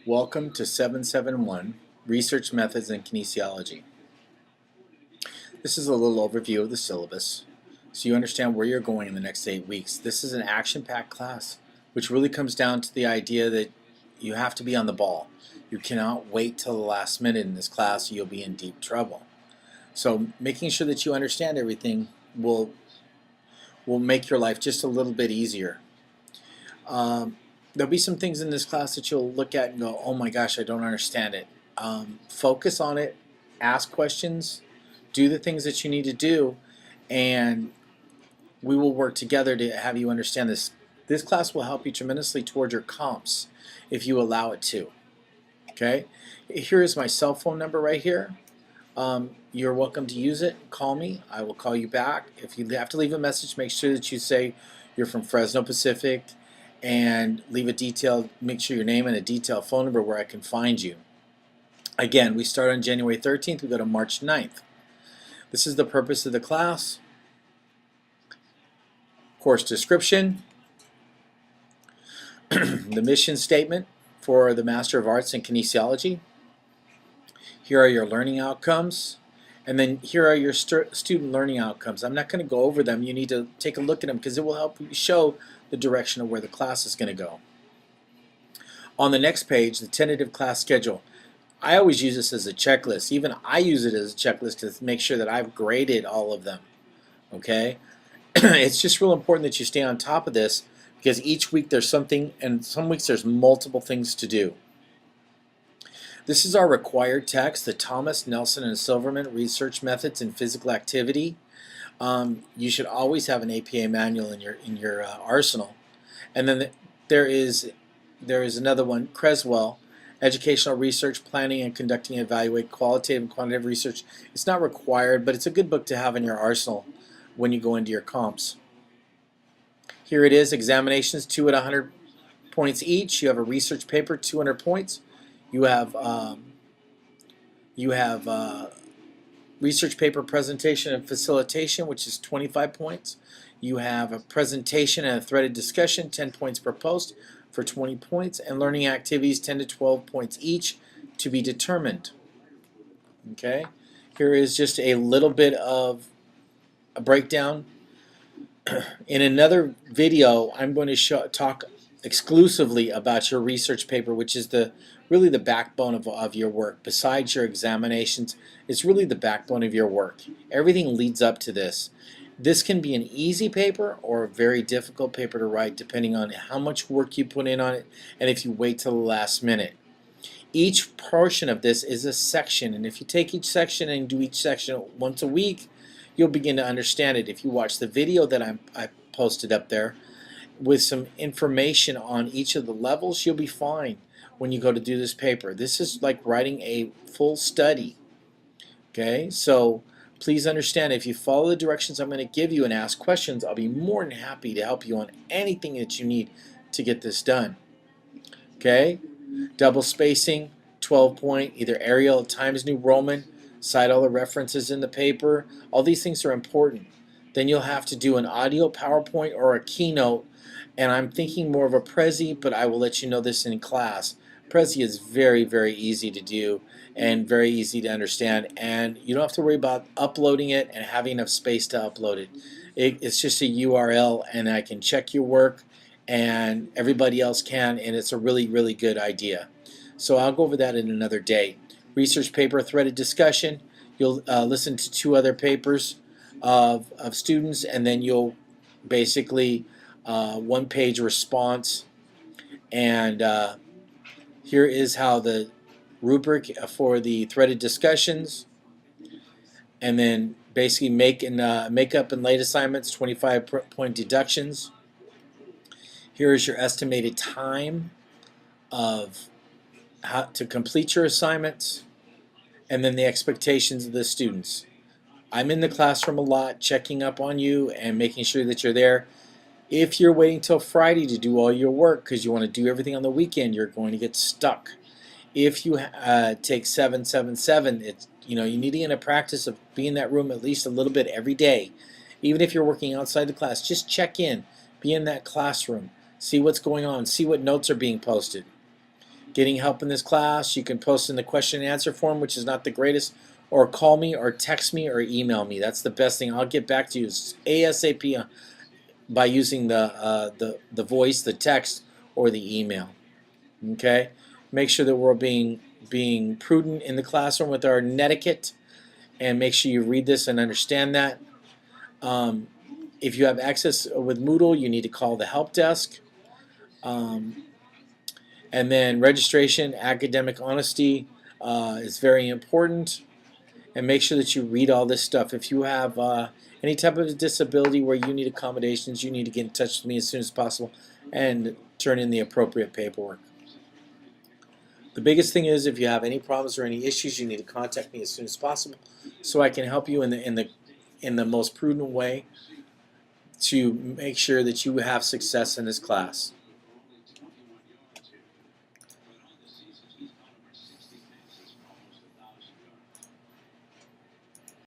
Welcome to 771, Research Methods in Kinesiology. This is a little overview of the syllabus, so you understand where you're going in the next 8 weeks. This is an action-packed class, which really comes down to the idea that you have to be on the ball. You cannot wait till the last minute in this class, or you'll be in deep trouble. So making sure that you understand everything will make your life just a little bit easier. There'll be some things in this class that you'll look at and go, oh my gosh, I don't understand it. Focus on it, ask questions, do the things that you need to do, and we will work together to have you understand this. This class will help you tremendously toward your comps if you allow it to. Okay? Here is my cell phone number right here. You're welcome to use it. Call me. I will call you back. If you have to leave a message, make sure that you say you're from Fresno Pacific, and leave a detailed, make sure your name and a detailed phone number where I can find you. Again, we start on January 13th, we go to March 9th. This is the purpose of the class. Course description, the mission statement for the Master of Arts in Kinesiology. Here are your learning outcomes, and then here are your student learning outcomes. I'm not going to go over them. You need to take a look at them because it will help you show the direction of where the class is going to go. On the next page, the tentative class schedule. I always use this as a checklist. Even I use it as a checklist to make sure that I've graded all of them. Okay? It's just real important that you stay on top of this because each week there's something, and some weeks there's multiple things to do. This is our required text, the Thomas, Nelson, and Silverman Research Methods in Physical Activity. You should always have an APA manual in your arsenal. And then there is another one, Creswell, Educational Research, Planning and Conducting and Evaluate Qualitative and Quantitative Research. It's not required, but it's a good book to have in your arsenal when you go into your comps. Here it is, examinations, 2 at 100 points each. You have a research paper, 200 points. You have research paper presentation and facilitation, which is 25 points. You have a presentation and a threaded discussion, 10 points per post for 20 points, and learning activities, 10 to 12 points each to be determined. Okay, here is just a little bit of a breakdown. In another video, I'm going to talk exclusively about your research paper, which is really the backbone of your work. Besides your examinations, it's really the backbone of your work. Everything leads up to this. This can be an easy paper or a very difficult paper to write depending on how much work you put in on it and if you wait till the last minute. Each portion of this is a section, and if you take each section and do each section once a week, you'll begin to understand it. If you watch the video that I posted up there with some information on each of the levels, you'll be fine when you go to do this paper. This is like writing a full study. Okay, so please understand, if you follow the directions I'm going to give you and ask questions, I'll be more than happy to help you on anything that you need to get this done. Okay, double spacing, 12-point, either Arial, Times New Roman, cite all the references in the paper. All these things are important. Then you'll have to do an audio PowerPoint or a keynote, and I'm thinking more of a Prezi, but I will let you know this in class. Prezi is very, very easy to do and very easy to understand, and you don't have to worry about uploading it and having enough space to upload it. It's just a URL, and I can check your work, and everybody else can, and it's a really, really good idea. So I'll go over that in another day. Research paper, threaded discussion. You'll listen to 2 other papers of students, and then you'll basically 1-page response. And here is how the rubric for the threaded discussions, and then basically make up and late assignments, 25-point deductions. Here is your estimated time of how to complete your assignments, and then the expectations of the students. I'm in the classroom a lot, checking up on you and making sure that you're there. If you're waiting till Friday to do all your work because you want to do everything on the weekend, you're going to get stuck. If you take 777, you need to get in a practice of being in that room at least a little bit every day. Even if you're working outside the class, just check in, be in that classroom, see what's going on, see what notes are being posted. getting help in this class, you can post in the question and answer form, which is not the greatest, or call me or text me or email me. That's the best thing. I'll get back to you ASAP by using the voice, the text, or the email. Okay? Make sure that we're being prudent in the classroom with our netiquette, and make sure you read this and understand that. If you have access with Moodle, you need to call the help desk. And then registration, academic honesty is very important. And make sure that you read all this stuff. If you have any type of disability where you need accommodations, you need to get in touch with me as soon as possible and turn in the appropriate paperwork. The biggest thing is, if you have any problems or any issues, you need to contact me as soon as possible so I can help you in the most prudent way to make sure that you have success in this class.